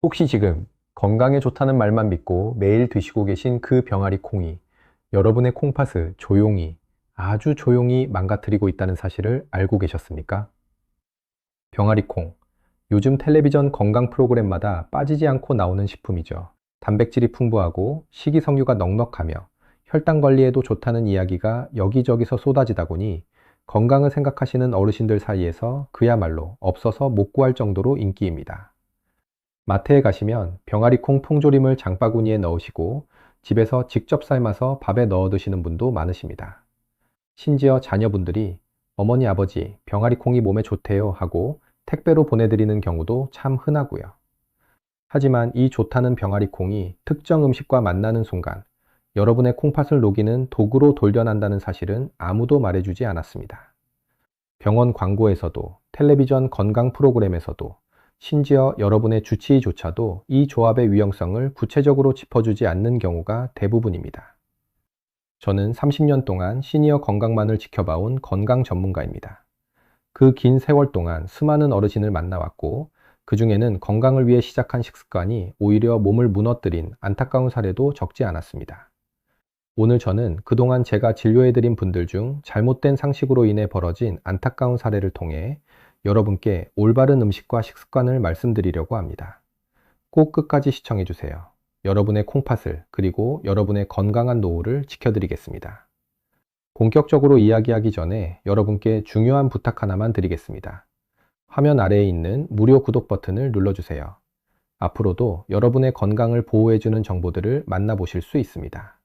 혹시 지금 건강에 좋다는 말만 믿고 매일 드시고 계신 그 병아리 콩이 여러분의 콩팥을 조용히, 아주 조용히 망가뜨리고 있다는 사실을 알고 계셨습니까? 병아리 콩. 요즘 텔레비전 건강 프로그램마다 빠지지 않고 나오는 식품이죠. 단백질이 풍부하고 식이섬유가 넉넉하며 혈당 관리에도 좋다는 이야기가 여기저기서 쏟아지다 보니 건강을 생각하시는 어르신들 사이에서 그야말로 없어서 못 구할 정도로 인기입니다. 마트에 가시면 병아리콩 통조림을 장바구니에 넣으시고 집에서 직접 삶아서 밥에 넣어 드시는 분도 많으십니다. 심지어 자녀분들이 어머니 아버지 병아리콩이 몸에 좋대요 하고 택배로 보내드리는 경우도 참 흔하고요. 하지만 이 좋다는 병아리콩이 특정 음식과 만나는 순간 여러분의 콩팥을 녹이는 도구로 돌변한다는 사실은 아무도 말해주지 않았습니다. 병원 광고에서도 텔레비전 건강 프로그램에서도 심지어 여러분의 주치의조차도 이 조합의 위험성을 구체적으로 짚어주지 않는 경우가 대부분입니다. 저는 30년 동안 시니어 건강만을 지켜봐온 건강 전문가입니다. 그 긴 세월 동안 수많은 어르신을 만나왔고, 그 중에는 건강을 위해 시작한 식습관이 오히려 몸을 무너뜨린 안타까운 사례도 적지 않았습니다. 오늘 저는 그동안 제가 진료해드린 분들 중 잘못된 상식으로 인해 벌어진 안타까운 사례를 통해 여러분께 올바른 음식과 식습관을 말씀드리려고 합니다. 꼭 끝까지 시청해주세요. 여러분의 콩팥을 그리고 여러분의 건강한 노후를 지켜드리겠습니다. 본격적으로 이야기하기 전에 여러분께 중요한 부탁 하나만 드리겠습니다. 화면 아래에 있는 무료 구독 버튼을 눌러주세요. 앞으로도 여러분의 건강을 보호해주는 정보들을 만나보실 수 있습니다.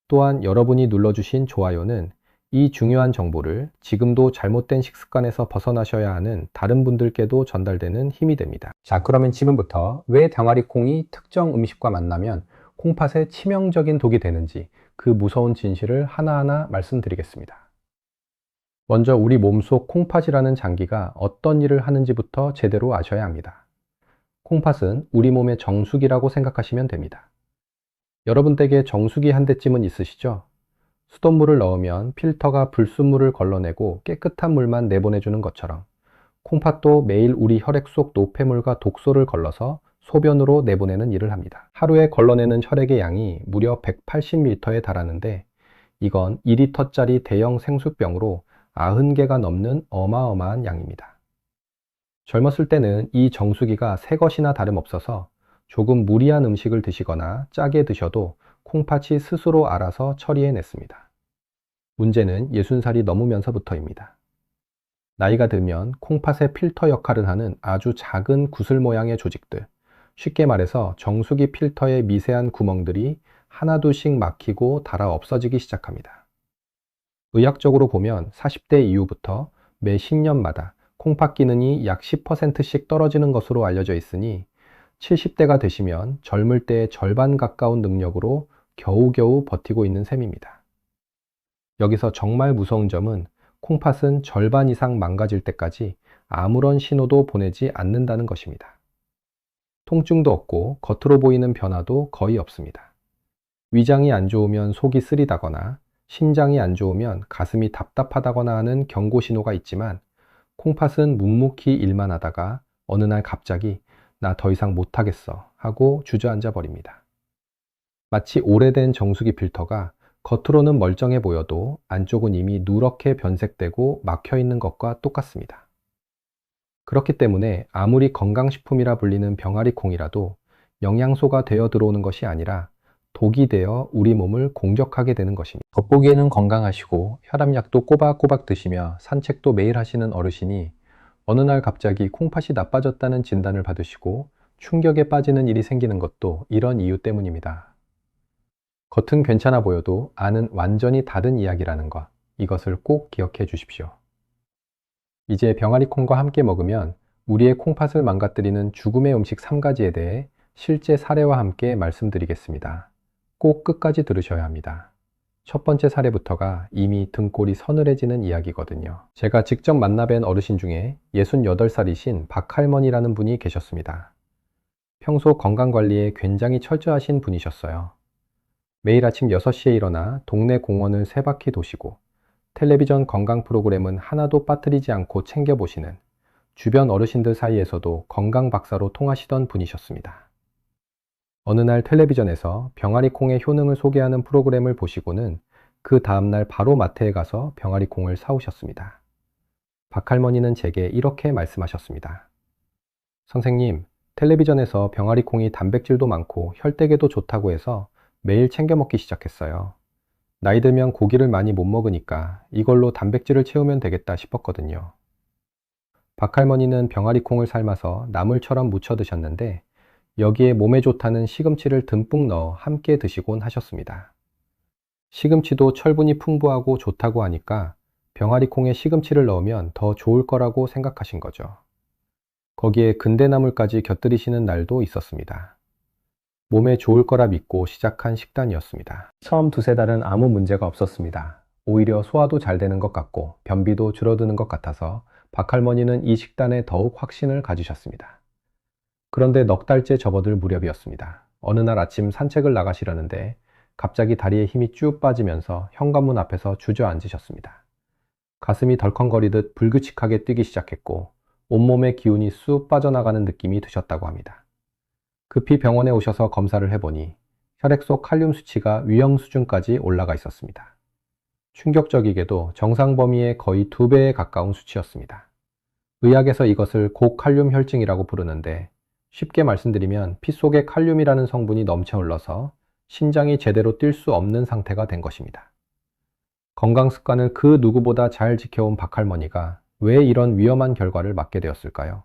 또한 여러분이 눌러주신 좋아요는 이 중요한 정보를 지금도 잘못된 식습관에서 벗어나셔야 하는 다른 분들께도 전달되는 힘이 됩니다. 자, 그러면 지금부터 왜 병아리콩이 특정 음식과 만나면 콩팥에 치명적인 독이 되는지 그 무서운 진실을 하나하나 말씀드리겠습니다. 먼저 우리 몸속 콩팥이라는 장기가 어떤 일을 하는지부터 제대로 아셔야 합니다. 콩팥은 우리 몸의 정수기라고 생각하시면 됩니다. 여러분 댁에 정수기 한 대쯤은 있으시죠? 수돗물을 넣으면 필터가 불순물을 걸러내고 깨끗한 물만 내보내주는 것처럼 콩팥도 매일 우리 혈액 속 노폐물과 독소를 걸러서 소변으로 내보내는 일을 합니다. 하루에 걸러내는 혈액의 양이 무려 180리터에 달하는데 이건 2리터짜리 대형 생수병으로 90개가 넘는 어마어마한 양입니다. 젊었을 때는 이 정수기가 새 것이나 다름없어서 조금 무리한 음식을 드시거나 짜게 드셔도 콩팥이 스스로 알아서 처리해냈습니다. 문제는 60살이 넘으면서부터입니다. 나이가 들면 콩팥의 필터 역할을 하는 아주 작은 구슬 모양의 조직들, 쉽게 말해서 정수기 필터의 미세한 구멍들이 하나둘씩 막히고 닳아 없어지기 시작합니다. 의학적으로 보면 40대 이후부터 매 10년마다 콩팥 기능이 약 10%씩 떨어지는 것으로 알려져 있으니 70대가 되시면 젊을 때의 절반 가까운 능력으로 겨우겨우 버티고 있는 셈입니다. 여기서 정말 무서운 점은 콩팥은 절반 이상 망가질 때까지 아무런 신호도 보내지 않는다는 것입니다. 통증도 없고 겉으로 보이는 변화도 거의 없습니다. 위장이 안 좋으면 속이 쓰리다거나 심장이 안 좋으면 가슴이 답답하다거나 하는 경고 신호가 있지만 콩팥은 묵묵히 일만 하다가 어느 날 갑자기 나 더 이상 못하겠어 하고 주저앉아 버립니다. 마치 오래된 정수기 필터가 겉으로는 멀쩡해 보여도 안쪽은 이미 누렇게 변색되고 막혀 있는 것과 똑같습니다. 그렇기 때문에 아무리 건강식품이라 불리는 병아리콩이라도 영양소가 되어 들어오는 것이 아니라 독이 되어 우리 몸을 공격하게 되는 것입니다. 겉보기에는 건강하시고 혈압약도 꼬박꼬박 드시며 산책도 매일 하시는 어르신이 어느 날 갑자기 콩팥이 나빠졌다는 진단을 받으시고 충격에 빠지는 일이 생기는 것도 이런 이유 때문입니다. 겉은 괜찮아 보여도 안은 완전히 다른 이야기라는 것, 이것을 꼭 기억해 주십시오. 이제 병아리콩과 함께 먹으면 우리의 콩팥을 망가뜨리는 죽음의 음식 3가지에 대해 실제 사례와 함께 말씀드리겠습니다. 꼭 끝까지 들으셔야 합니다. 첫 번째 사례부터가 이미 등골이 서늘해지는 이야기거든요. 제가 직접 만나뵌 어르신 중에 68살이신 박할머니라는 분이 계셨습니다. 평소 건강관리에 굉장히 철저하신 분이셨어요. 매일 아침 6시에 일어나 동네 공원을 3바퀴 도시고 텔레비전 건강 프로그램은 하나도 빠뜨리지 않고 챙겨보시는 주변 어르신들 사이에서도 건강 박사로 통하시던 분이셨습니다. 어느 날 텔레비전에서 병아리 콩의 효능을 소개하는 프로그램을 보시고는 그 다음날 바로 마트에 가서 병아리 콩을 사오셨습니다. 박할머니는 제게 이렇게 말씀하셨습니다. 선생님, 텔레비전에서 병아리 콩이 단백질도 많고 혈액에도 좋다고 해서 매일 챙겨 먹기 시작했어요. 나이 들면 고기를 많이 못 먹으니까 이걸로 단백질을 채우면 되겠다 싶었거든요. 박할머니는 병아리 콩을 삶아서 나물처럼 무쳐 드셨는데 여기에 몸에 좋다는 시금치를 듬뿍 넣어 함께 드시곤 하셨습니다. 시금치도 철분이 풍부하고 좋다고 하니까 병아리 콩에 시금치를 넣으면 더 좋을 거라고 생각하신 거죠. 거기에 근대나물까지 곁들이시는 날도 있었습니다. 몸에 좋을 거라 믿고 시작한 식단이었습니다. 처음 두세 달은 아무 문제가 없었습니다. 오히려 소화도 잘 되는 것 같고 변비도 줄어드는 것 같아서 박할머니는 이 식단에 더욱 확신을 가지셨습니다. 그런데 넉 달째 접어들 무렵이었습니다. 어느 날 아침 산책을 나가시려는데 갑자기 다리에 힘이 쭉 빠지면서 현관문 앞에서 주저앉으셨습니다. 가슴이 덜컹거리듯 불규칙하게 뛰기 시작했고 온몸의 기운이 쑥 빠져나가는 느낌이 드셨다고 합니다. 급히 병원에 오셔서 검사를 해보니 혈액 속 칼륨 수치가 위험 수준까지 올라가 있었습니다. 충격적이게도 정상 범위의 거의 2배에 가까운 수치였습니다. 의학에서 이것을 고칼륨 혈증이라고 부르는데 쉽게 말씀드리면 피 속에 칼륨이라는 성분이 넘쳐 흘러서 심장이 제대로 뛸 수 없는 상태가 된 것입니다. 건강 습관을 그 누구보다 잘 지켜온 박할머니가 왜 이런 위험한 결과를 맞게 되었을까요?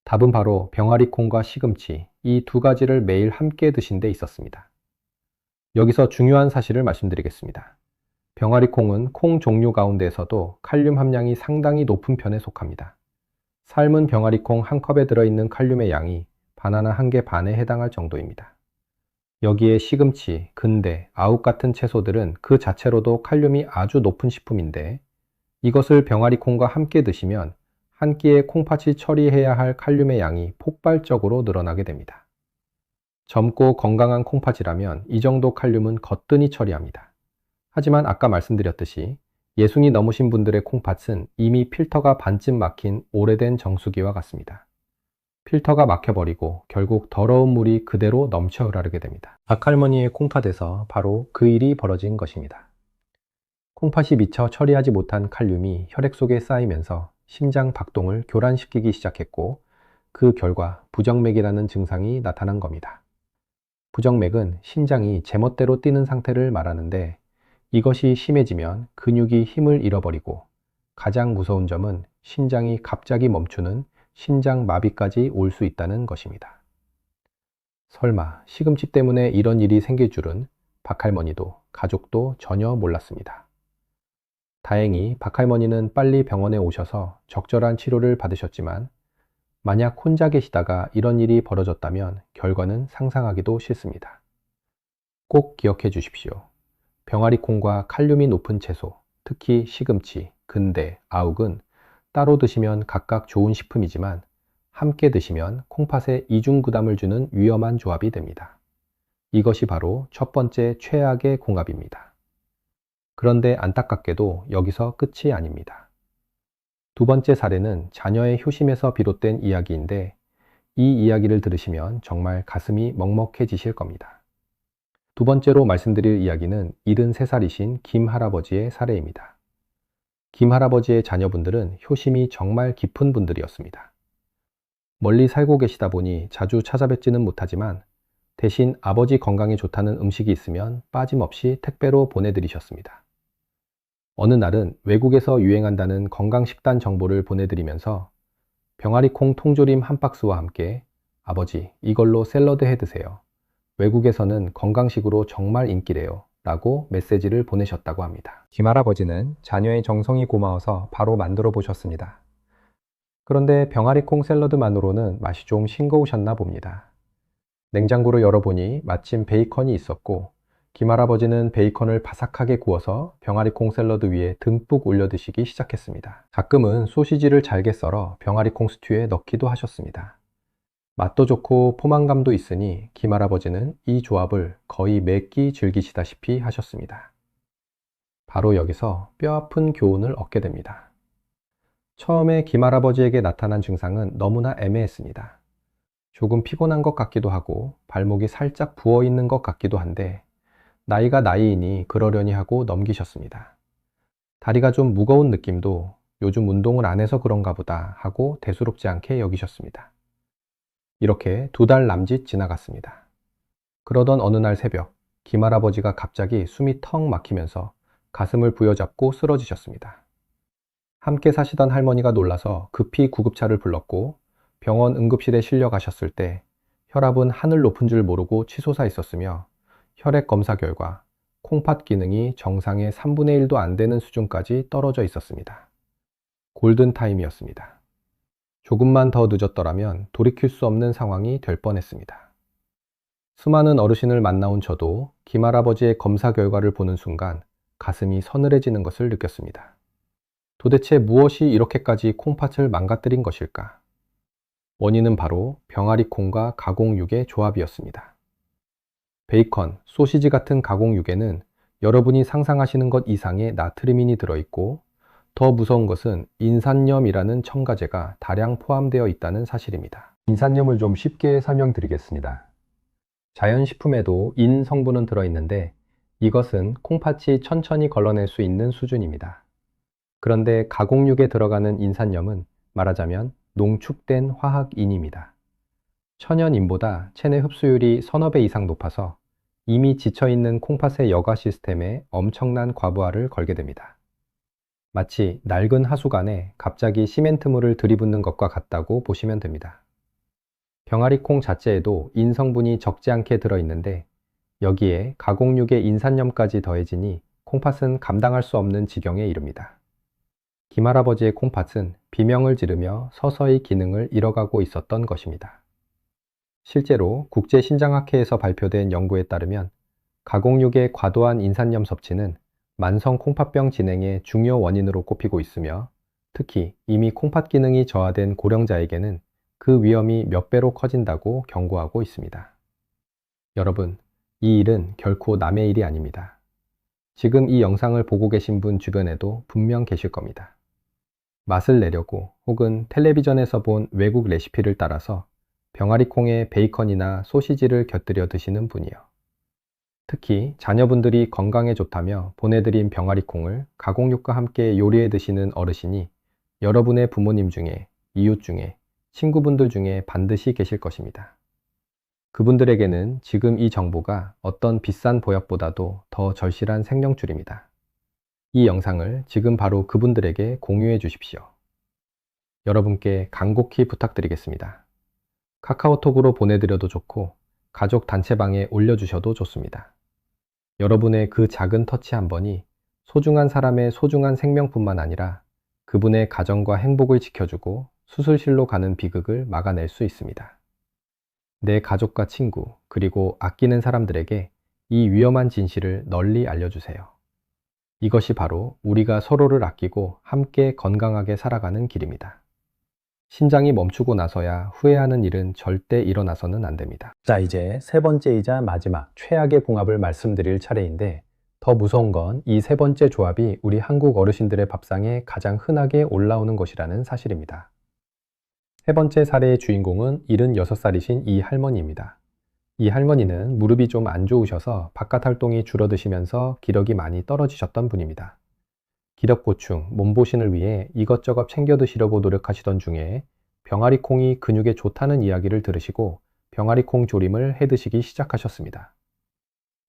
답은 바로 병아리 콩과 시금치, 이 두 가지를 매일 함께 드신 데 있었습니다. 여기서 중요한 사실을 말씀드리겠습니다. 병아리 콩은 콩 종류 가운데에서도 칼륨 함량이 상당히 높은 편에 속합니다. 삶은 병아리 콩 한 컵에 들어있는 칼륨의 양이 바나나 한 개 반에 해당할 정도입니다. 여기에 시금치, 근대, 아욱 같은 채소들은 그 자체로도 칼륨이 아주 높은 식품인데 이것을 병아리 콩과 함께 드시면 한 끼에 콩팥이 처리해야 할 칼륨의 양이 폭발적으로 늘어나게 됩니다. 젊고 건강한 콩팥이라면 이 정도 칼륨은 거뜬히 처리합니다. 하지만 아까 말씀드렸듯이 예순이 넘으신 분들의 콩팥은 이미 필터가 반쯤 막힌 오래된 정수기와 같습니다. 필터가 막혀버리고 결국 더러운 물이 그대로 넘쳐 흐르게 됩니다. 박할머니의 콩팥에서 바로 그 일이 벌어진 것입니다. 콩팥이 미처 처리하지 못한 칼륨이 혈액 속에 쌓이면서 심장 박동을 교란시키기 시작했고 그 결과 부정맥이라는 증상이 나타난 겁니다. 부정맥은 심장이 제멋대로 뛰는 상태를 말하는데 이것이 심해지면 근육이 힘을 잃어버리고 가장 무서운 점은 심장이 갑자기 멈추는 심장마비까지 올 수 있다는 것입니다. 설마 시금치 때문에 이런 일이 생길 줄은 박할머니도 가족도 전혀 몰랐습니다. 다행히 박할머니는 빨리 병원에 오셔서 적절한 치료를 받으셨지만 만약 혼자 계시다가 이런 일이 벌어졌다면 결과는 상상하기도 싫습니다. 꼭 기억해 주십시오. 병아리 콩과 칼륨이 높은 채소, 특히 시금치, 근대, 아욱은 따로 드시면 각각 좋은 식품이지만 함께 드시면 콩팥에 이중부담을 주는 위험한 조합이 됩니다. 이것이 바로 첫 번째 최악의 궁합입니다. 그런데 안타깝게도 여기서 끝이 아닙니다. 두 번째 사례는 자녀의 효심에서 비롯된 이야기인데 이 이야기를 들으시면 정말 가슴이 먹먹해지실 겁니다. 두 번째로 말씀드릴 이야기는 73살이신 김 할아버지의 사례입니다. 김 할아버지의 자녀분들은 효심이 정말 깊은 분들이었습니다. 멀리 살고 계시다 보니 자주 찾아뵙지는 못하지만 대신 아버지 건강에 좋다는 음식이 있으면 빠짐없이 택배로 보내드리셨습니다. 어느 날은 외국에서 유행한다는 건강식단 정보를 보내드리면서 병아리 콩 통조림 한 박스와 함께 아버지 이걸로 샐러드 해 드세요. 외국에서는 건강식으로 정말 인기래요. 라고 메시지를 보내셨다고 합니다. 김 할아버지는 자녀의 정성이 고마워서 바로 만들어 보셨습니다. 그런데 병아리 콩 샐러드만으로는 맛이 좀 싱거우셨나 봅니다. 냉장고를 열어보니 마침 베이컨이 있었고 김 할아버지는 베이컨을 바삭하게 구워서 병아리 콩 샐러드 위에 듬뿍 올려 드시기 시작했습니다. 가끔은 소시지를 잘게 썰어 병아리 콩 스튜에 넣기도 하셨습니다. 맛도 좋고 포만감도 있으니 김 할아버지는 이 조합을 거의 매 끼 즐기시다시피 하셨습니다. 바로 여기서 뼈아픈 교훈을 얻게 됩니다. 처음에 김 할아버지에게 나타난 증상은 너무나 애매했습니다. 조금 피곤한 것 같기도 하고 발목이 살짝 부어 있는 것 같기도 한데 나이가 나이이니 그러려니 하고 넘기셨습니다. 다리가 좀 무거운 느낌도 요즘 운동을 안 해서 그런가 보다 하고 대수롭지 않게 여기셨습니다. 이렇게 2달 남짓 지나갔습니다. 그러던 어느 날 새벽, 김할아버지가 갑자기 숨이 턱 막히면서 가슴을 부여잡고 쓰러지셨습니다. 함께 사시던 할머니가 놀라서 급히 구급차를 불렀고 병원 응급실에 실려 가셨을 때 혈압은 하늘 높은 줄 모르고 치솟아 있었으며 혈액 검사 결과 콩팥 기능이 정상의 3분의 1도 안 되는 수준까지 떨어져 있었습니다. 골든타임이었습니다. 조금만 더 늦었더라면 돌이킬 수 없는 상황이 될 뻔했습니다. 수많은 어르신을 만나온 저도 김할아버지의 검사 결과를 보는 순간 가슴이 서늘해지는 것을 느꼈습니다. 도대체 무엇이 이렇게까지 콩팥을 망가뜨린 것일까? 원인은 바로 병아리 콩과 가공육의 조합이었습니다. 베이컨, 소시지 같은 가공육에는 여러분이 상상하시는 것 이상의 나트륨이 들어있고 더 무서운 것은 인산염이라는 첨가제가 다량 포함되어 있다는 사실입니다. 인산염을 좀 쉽게 설명드리겠습니다. 자연식품에도 인 성분은 들어있는데 이것은 콩팥이 천천히 걸러낼 수 있는 수준입니다. 그런데 가공육에 들어가는 인산염은 말하자면 농축된 화학인입니다. 천연인보다 체내 흡수율이 서너 배 이상 높아서 이미 지쳐있는 콩팥의 여과 시스템에 엄청난 과부하를 걸게 됩니다. 마치 낡은 하수관에 갑자기 시멘트물을 들이붓는 것과 같다고 보시면 됩니다. 병아리콩 자체에도 인성분이 적지 않게 들어있는데 여기에 가공육의 인산염까지 더해지니 콩팥은 감당할 수 없는 지경에 이릅니다. 김할아버지의 콩팥은 비명을 지르며 서서히 기능을 잃어가고 있었던 것입니다. 실제로 국제신장학회에서 발표된 연구에 따르면 가공육의 과도한 인산염 섭취는 만성 콩팥병 진행의 중요 원인으로 꼽히고 있으며 특히 이미 콩팥 기능이 저하된 고령자에게는 그 위험이 몇 배로 커진다고 경고하고 있습니다. 여러분, 이 일은 결코 남의 일이 아닙니다. 지금 이 영상을 보고 계신 분 주변에도 분명 계실 겁니다. 맛을 내려고 혹은 텔레비전에서 본 외국 레시피를 따라서 병아리콩에 베이컨이나 소시지를 곁들여 드시는 분이요. 특히 자녀분들이 건강에 좋다며 보내드린 병아리콩을 가공육과 함께 요리해 드시는 어르신이 여러분의 부모님 중에, 이웃 중에, 친구분들 중에 반드시 계실 것입니다. 그분들에게는 지금 이 정보가 어떤 비싼 보약보다도 더 절실한 생명줄입니다. 이 영상을 지금 바로 그분들에게 공유해 주십시오. 여러분께 간곡히 부탁드리겠습니다. 카카오톡으로 보내드려도 좋고 가족 단체방에 올려주셔도 좋습니다. 여러분의 그 작은 터치 한 번이 소중한 사람의 소중한 생명뿐만 아니라 그분의 가정과 행복을 지켜주고 수술실로 가는 비극을 막아낼 수 있습니다. 내 가족과 친구, 그리고 아끼는 사람들에게 이 위험한 진실을 널리 알려주세요. 이것이 바로 우리가 서로를 아끼고 함께 건강하게 살아가는 길입니다. 신장이 멈추고 나서야 후회하는 일은 절대 일어나서는 안 됩니다. 자, 이제 세 번째이자 마지막 최악의 궁합을 말씀드릴 차례인데 더 무서운 건 이 세 번째 조합이 우리 한국 어르신들의 밥상에 가장 흔하게 올라오는 것이라는 사실입니다. 세 번째 사례의 주인공은 76살이신 이 할머니입니다. 이 할머니는 무릎이 좀 안 좋으셔서 바깥 활동이 줄어드시면서 기력이 많이 떨어지셨던 분입니다. 기력 보충, 몸보신을 위해 이것저것 챙겨 드시려고 노력하시던 중에 병아리콩이 근육에 좋다는 이야기를 들으시고 병아리콩 조림을 해 드시기 시작하셨습니다.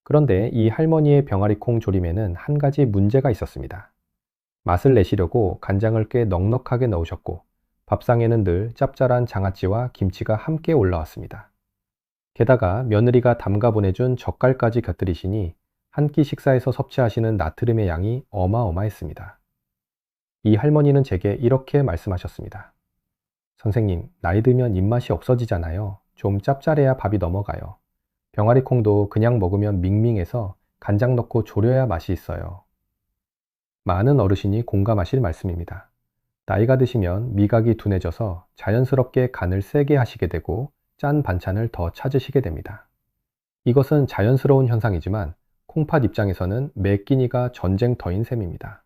그런데 이 할머니의 병아리콩 조림에는 한 가지 문제가 있었습니다. 맛을 내시려고 간장을 꽤 넉넉하게 넣으셨고 밥상에는 늘 짭짤한 장아찌와 김치가 함께 올라왔습니다. 게다가 며느리가 담가 보내준 젓갈까지 곁들이시니 한 끼 식사에서 섭취하시는 나트륨의 양이 어마어마했습니다. 이 할머니는 제게 이렇게 말씀하셨습니다. 선생님, 나이 들면 입맛이 없어지잖아요. 좀 짭짤해야 밥이 넘어가요. 병아리콩도 그냥 먹으면 밍밍해서 간장 넣고 졸여야 맛이 있어요. 많은 어르신이 공감하실 말씀입니다. 나이가 드시면 미각이 둔해져서 자연스럽게 간을 세게 하시게 되고 짠 반찬을 더 찾으시게 됩니다. 이것은 자연스러운 현상이지만 콩팥 입장에서는 매 끼니가 전쟁터인 셈입니다.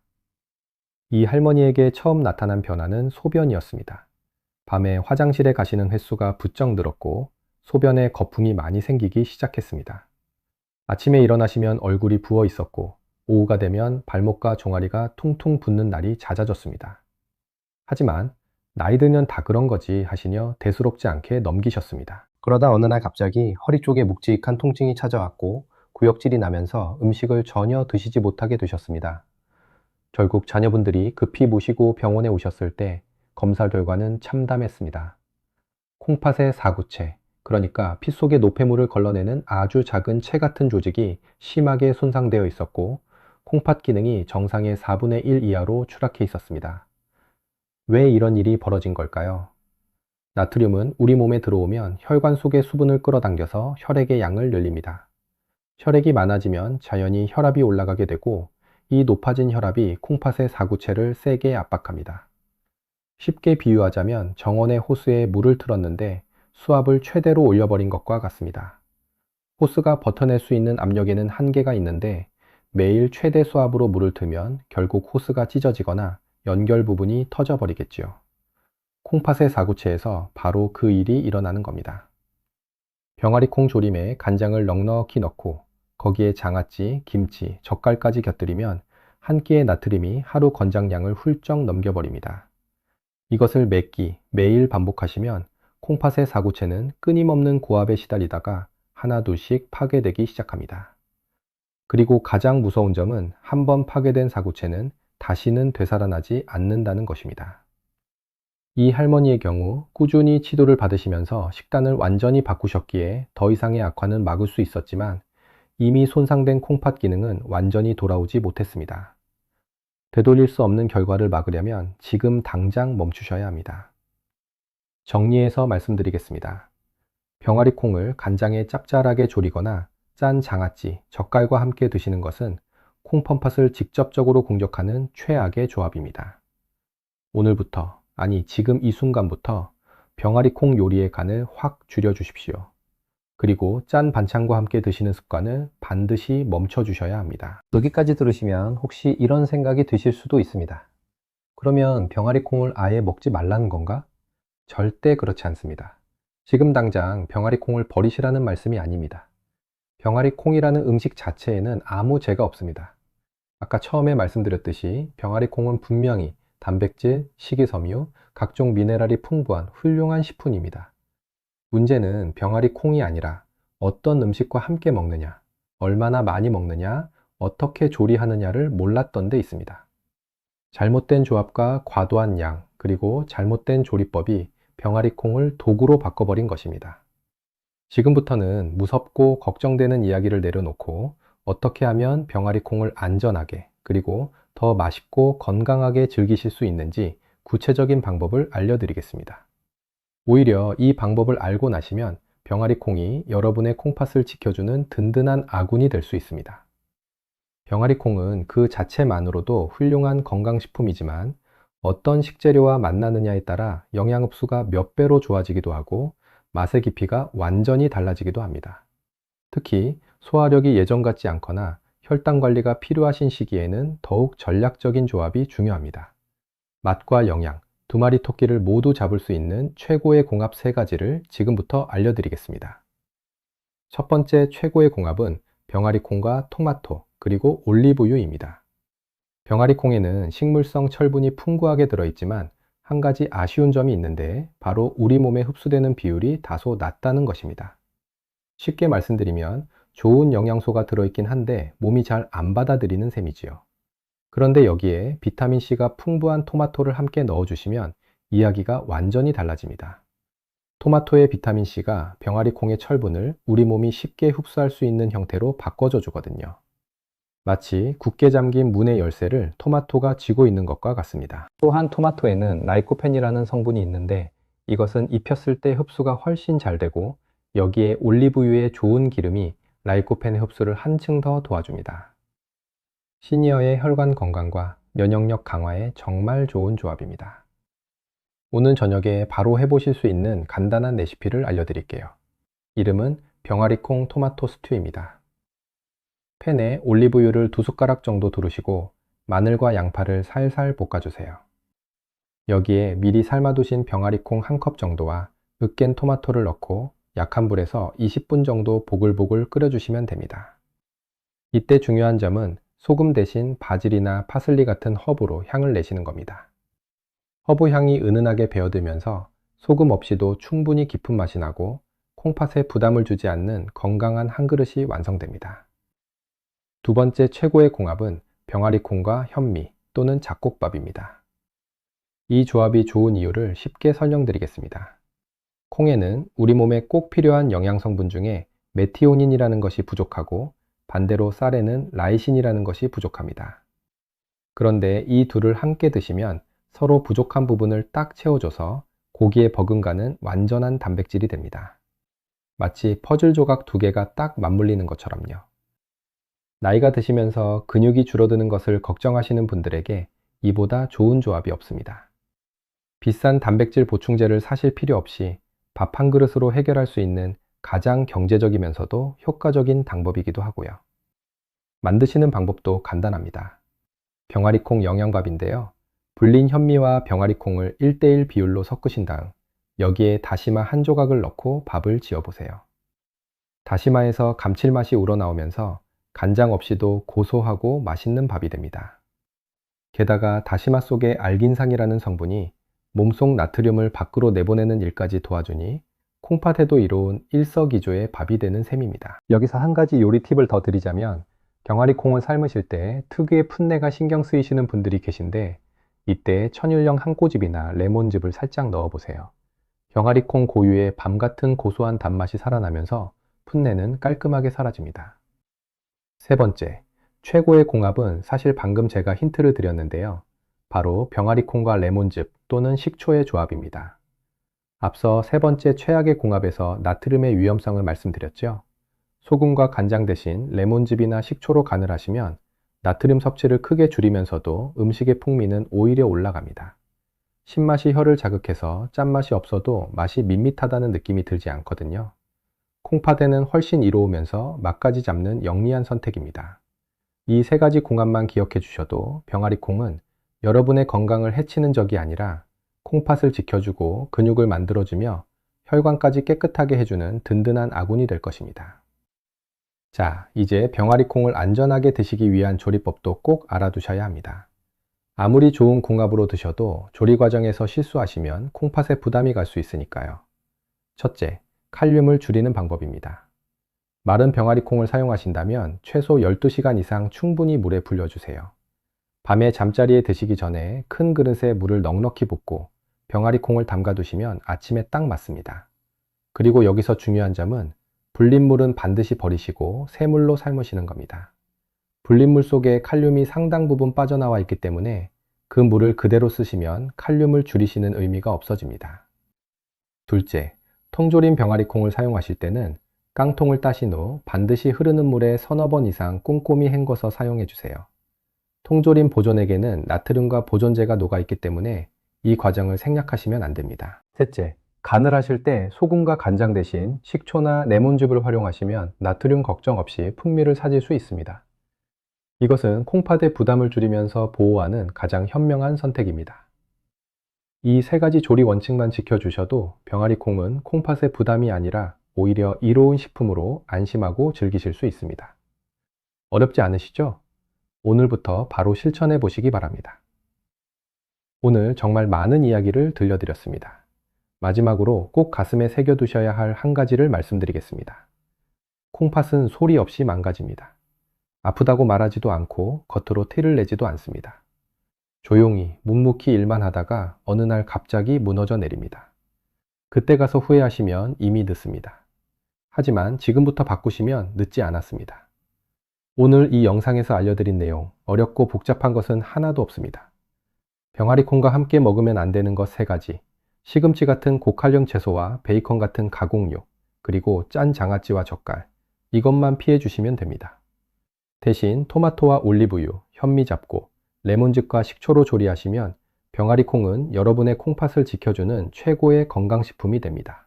이 할머니에게 처음 나타난 변화는 소변이었습니다. 밤에 화장실에 가시는 횟수가 부쩍 늘었고 소변에 거품이 많이 생기기 시작했습니다. 아침에 일어나시면 얼굴이 부어 있었고 오후가 되면 발목과 종아리가 퉁퉁 붓는 날이 잦아졌습니다. 하지만 나이 들면 다 그런 거지 하시며 대수롭지 않게 넘기셨습니다. 그러다 어느 날 갑자기 허리 쪽에 묵직한 통증이 찾아왔고 구역질이 나면서 음식을 전혀 드시지 못하게 되셨습니다. 결국 자녀분들이 급히 모시고 병원에 오셨을 때 검사 결과는 참담했습니다. 콩팥의 사구체, 그러니까 피 속의 노폐물을 걸러내는 아주 작은 채 같은 조직이 심하게 손상되어 있었고 콩팥 기능이 정상의 4분의 1 이하로 추락해 있었습니다. 왜 이런 일이 벌어진 걸까요? 나트륨은 우리 몸에 들어오면 혈관 속의 수분을 끌어당겨서 혈액의 양을 늘립니다. 혈액이 많아지면 자연히 혈압이 올라가게 되고 이 높아진 혈압이 콩팥의 사구체를 세게 압박합니다. 쉽게 비유하자면 정원의 호스에 물을 틀었는데 수압을 최대로 올려버린 것과 같습니다. 호스가 버텨낼 수 있는 압력에는 한계가 있는데 매일 최대 수압으로 물을 틀면 결국 호스가 찢어지거나 연결 부분이 터져버리겠지요. 콩팥의 사구체에서 바로 그 일이 일어나는 겁니다. 병아리콩 조림에 간장을 넉넉히 넣고 거기에 장아찌, 김치, 젓갈까지 곁들이면 한 끼의 나트륨이 하루 권장량을 훌쩍 넘겨버립니다. 이것을 몇 끼, 매일 반복하시면 콩팥의 사구체는 끊임없는 고압에 시달리다가 하나둘씩 파괴되기 시작합니다. 그리고 가장 무서운 점은 한 번 파괴된 사구체는 다시는 되살아나지 않는다는 것입니다. 이 할머니의 경우 꾸준히 치료를 받으시면서 식단을 완전히 바꾸셨기에 더 이상의 악화는 막을 수 있었지만 이미 손상된 콩팥 기능은 완전히 돌아오지 못했습니다. 되돌릴 수 없는 결과를 막으려면 지금 당장 멈추셔야 합니다. 정리해서 말씀드리겠습니다. 병아리콩을 간장에 짭짤하게 졸이거나 짠 장아찌, 젓갈과 함께 드시는 것은 콩팥을 직접적으로 공격하는 최악의 조합입니다. 오늘부터, 아니 지금 이 순간부터 병아리콩 요리의 간을 확 줄여주십시오. 그리고 짠 반찬과 함께 드시는 습관을 반드시 멈춰주셔야 합니다. 여기까지 들으시면 혹시 이런 생각이 드실 수도 있습니다. 그러면 병아리콩을 아예 먹지 말라는 건가? 절대 그렇지 않습니다. 지금 당장 병아리콩을 버리시라는 말씀이 아닙니다. 병아리콩이라는 음식 자체에는 아무 죄가 없습니다. 아까 처음에 말씀드렸듯이 병아리콩은 분명히 단백질, 식이섬유, 각종 미네랄이 풍부한 훌륭한 식품입니다. 문제는 병아리콩이 아니라 어떤 음식과 함께 먹느냐, 얼마나 많이 먹느냐, 어떻게 조리하느냐를 몰랐던 데 있습니다. 잘못된 조합과 과도한 양, 그리고 잘못된 조리법이 병아리콩을 도구로 바꿔버린 것입니다. 지금부터는 무섭고 걱정되는 이야기를 내려놓고 어떻게 하면 병아리콩을 안전하게 그리고 더 맛있고 건강하게 즐기실 수 있는지 구체적인 방법을 알려드리겠습니다. 오히려 이 방법을 알고 나시면 병아리콩이 여러분의 콩팥을 지켜주는 든든한 아군이 될 수 있습니다. 병아리콩은 그 자체만으로도 훌륭한 건강식품이지만 어떤 식재료와 만나느냐에 따라 영양 흡수가 몇 배로 좋아지기도 하고 맛의 깊이가 완전히 달라지기도 합니다. 특히 소화력이 예전 같지 않거나 혈당 관리가 필요하신 시기에는 더욱 전략적인 조합이 중요합니다. 맛과 영양, 두 마리 토끼를 모두 잡을 수 있는 최고의 공합 3가지를 지금부터 알려드리겠습니다. 첫 번째 최고의 공합은 병아리콩과 토마토, 그리고 올리브유입니다. 병아리콩에는 식물성 철분이 풍부하게 들어있지만 한 가지 아쉬운 점이 있는데 바로 우리 몸에 흡수되는 비율이 다소 낮다는 것입니다. 쉽게 말씀드리면 좋은 영양소가 들어있긴 한데 몸이 잘 안 받아들이는 셈이지요. 그런데 여기에 비타민C가 풍부한 토마토를 함께 넣어주시면 이야기가 완전히 달라집니다. 토마토의 비타민C가 병아리콩의 철분을 우리 몸이 쉽게 흡수할 수 있는 형태로 바꿔줘 주거든요. 마치 굳게 잠긴 문의 열쇠를 토마토가 쥐고 있는 것과 같습니다. 또한 토마토에는 라이코펜이라는 성분이 있는데 이것은 입혔을 때 흡수가 훨씬 잘 되고 여기에 올리브유의 좋은 기름이 라이코펜의 흡수를 한층 더 도와줍니다. 시니어의 혈관 건강과 면역력 강화에 정말 좋은 조합입니다. 오늘 저녁에 바로 해보실 수 있는 간단한 레시피를 알려드릴게요. 이름은 병아리콩 토마토 스튜입니다. 팬에 올리브유를 2숟가락 정도 두르시고 마늘과 양파를 살살 볶아주세요. 여기에 미리 삶아두신 병아리콩 1컵 정도와 으깬 토마토를 넣고 약한 불에서 20분 정도 보글보글 끓여주시면 됩니다. 이때 중요한 점은 소금 대신 바질이나 파슬리 같은 허브로 향을 내시는 겁니다. 허브 향이 은은하게 배어들면서 소금 없이도 충분히 깊은 맛이 나고 콩팥에 부담을 주지 않는 건강한 한 그릇이 완성됩니다. 두 번째 최고의 궁합은 병아리콩과 현미 또는 잡곡밥입니다. 이 조합이 좋은 이유를 쉽게 설명드리겠습니다. 콩에는 우리 몸에 꼭 필요한 영양 성분 중에 메티오닌이라는 것이 부족하고 반대로 쌀에는 라이신이라는 것이 부족합니다. 그런데 이 둘을 함께 드시면 서로 부족한 부분을 딱 채워줘서 고기에 버금가는 완전한 단백질이 됩니다. 마치 퍼즐 조각 두 개가 딱 맞물리는 것처럼요. 나이가 드시면서 근육이 줄어드는 것을 걱정하시는 분들에게 이보다 좋은 조합이 없습니다. 비싼 단백질 보충제를 사실 필요 없이 밥 한 그릇으로 해결할 수 있는 가장 경제적이면서도 효과적인 방법이기도 하고요. 만드시는 방법도 간단합니다. 병아리콩 영양밥인데요. 불린 현미와 병아리콩을 1:1 비율로 섞으신 다음 여기에 다시마 한 조각을 넣고 밥을 지어보세요. 다시마에서 감칠맛이 우러나오면서 간장 없이도 고소하고 맛있는 밥이 됩니다. 게다가 다시마 속의 알긴상이라는 성분이 몸속 나트륨을 밖으로 내보내는 일까지 도와주니 콩팥에도 이로운 일석이조의 밥이 되는 셈입니다. 여기서 한 가지 요리 팁을 더 드리자면 병아리콩을 삶으실 때 특유의 풋내가 신경 쓰이시는 분들이 계신데 이때 천일염 한 꼬집이나 레몬즙을 살짝 넣어보세요. 병아리콩 고유의 밤 같은 고소한 단맛이 살아나면서 풋내는 깔끔하게 사라집니다. 세 번째, 최고의 궁합은 사실 방금 제가 힌트를 드렸는데요. 바로 병아리콩과 레몬즙 또는 식초의 조합입니다. 앞서 세 번째 최악의 궁합에서 나트륨의 위험성을 말씀드렸죠. 소금과 간장 대신 레몬즙이나 식초로 간을 하시면 나트륨 섭취를 크게 줄이면서도 음식의 풍미는 오히려 올라갑니다. 신맛이 혀를 자극해서 짠맛이 없어도 맛이 밋밋하다는 느낌이 들지 않거든요. 콩팥에는 훨씬 이로우면서 맛까지 잡는 영리한 선택입니다. 이 세 가지 궁합만 기억해 주셔도 병아리콩은 여러분의 건강을 해치는 적이 아니라 콩팥을 지켜주고 근육을 만들어주며 혈관까지 깨끗하게 해주는 든든한 아군이 될 것입니다. 자, 이제 병아리콩을 안전하게 드시기 위한 조리법도 꼭 알아두셔야 합니다. 아무리 좋은 궁합으로 드셔도 조리 과정에서 실수하시면 콩팥에 부담이 갈 수 있으니까요. 첫째, 칼륨을 줄이는 방법입니다. 마른 병아리콩을 사용하신다면 최소 12시간 이상 충분히 물에 불려주세요. 밤에 잠자리에 드시기 전에 큰 그릇에 물을 넉넉히 붓고 병아리콩을 담가두시면 아침에 딱 맞습니다. 그리고 여기서 중요한 점은 불린 물은 반드시 버리시고 새물로 삶으시는 겁니다. 불린 물 속에 칼륨이 상당 부분 빠져나와 있기 때문에 그 물을 그대로 쓰시면 칼륨을 줄이시는 의미가 없어집니다. 둘째, 통조림 병아리콩을 사용하실 때는 깡통을 따신 후 반드시 흐르는 물에 서너 번 이상 꼼꼼히 헹궈서 사용해 주세요. 통조림 보존액에는 나트륨과 보존제가 녹아있기 때문에 이 과정을 생략하시면 안 됩니다. 셋째, 간을 하실 때 소금과 간장 대신 식초나 레몬즙을 활용하시면 나트륨 걱정 없이 풍미를 찾을 수 있습니다. 이것은 콩팥의 부담을 줄이면서 보호하는 가장 현명한 선택입니다. 이 세 가지 조리 원칙만 지켜주셔도 병아리콩은 콩팥의 부담이 아니라 오히려 이로운 식품으로 안심하고 즐기실 수 있습니다. 어렵지 않으시죠? 오늘부터 바로 실천해 보시기 바랍니다. 오늘 정말 많은 이야기를 들려드렸습니다. 마지막으로 꼭 가슴에 새겨두셔야 할 한 가지를 말씀드리겠습니다. 콩팥은 소리 없이 망가집니다. 아프다고 말하지도 않고 겉으로 티를 내지도 않습니다. 조용히 묵묵히 일만 하다가 어느 날 갑자기 무너져 내립니다. 그때 가서 후회하시면 이미 늦습니다. 하지만 지금부터 바꾸시면 늦지 않았습니다. 오늘 이 영상에서 알려드린 내용, 어렵고 복잡한 것은 하나도 없습니다. 병아리콩과 함께 먹으면 안 되는 것 3가지, 시금치 같은 고칼륨 채소와 베이컨 같은 가공육, 그리고 짠 장아찌와 젓갈, 이것만 피해 주시면 됩니다. 대신 토마토와 올리브유, 현미 잡고, 레몬즙과 식초로 조리하시면 병아리콩은 여러분의 콩팥을 지켜주는 최고의 건강식품이 됩니다.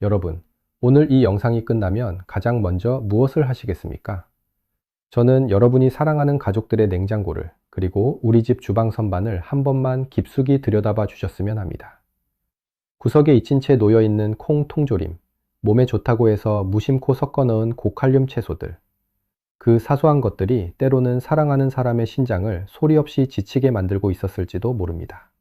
여러분, 오늘 이 영상이 끝나면 가장 먼저 무엇을 하시겠습니까? 저는 여러분이 사랑하는 가족들의 냉장고를, 그리고 우리 집 주방 선반을 한 번만 깊숙이 들여다봐 주셨으면 합니다. 구석에 잊힌 채 놓여있는 콩 통조림, 몸에 좋다고 해서 무심코 섞어 넣은 고칼륨 채소들. 그 사소한 것들이 때로는 사랑하는 사람의 신장을 소리 없이 지치게 만들고 있었을지도 모릅니다.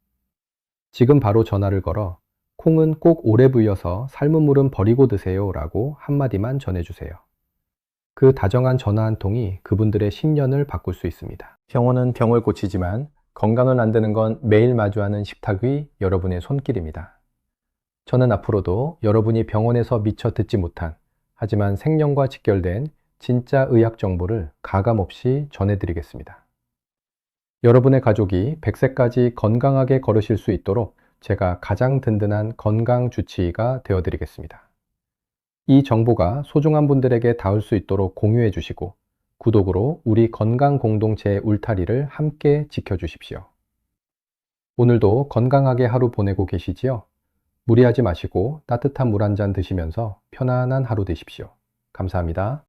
지금 바로 전화를 걸어 콩은 꼭 오래 불려서 삶은 물은 버리고 드세요 라고 한마디만 전해주세요. 그 다정한 전화 한 통이 그분들의 10년을 바꿀 수 있습니다. 병원은 병을 고치지만 건강을 만드는 건 매일 마주하는 식탁 위 여러분의 손길입니다. 저는 앞으로도 여러분이 병원에서 미처 듣지 못한 하지만 생명과 직결된 진짜 의학 정보를 가감없이 전해드리겠습니다. 여러분의 가족이 100세까지 건강하게 걸으실 수 있도록 제가 가장 든든한 건강 주치의가 되어드리겠습니다. 이 정보가 소중한 분들에게 닿을 수 있도록 공유해 주시고 구독으로 우리 건강 공동체의 울타리를 함께 지켜주십시오. 오늘도 건강하게 하루 보내고 계시지요? 무리하지 마시고 따뜻한 물 한 잔 드시면서 편안한 하루 되십시오. 감사합니다.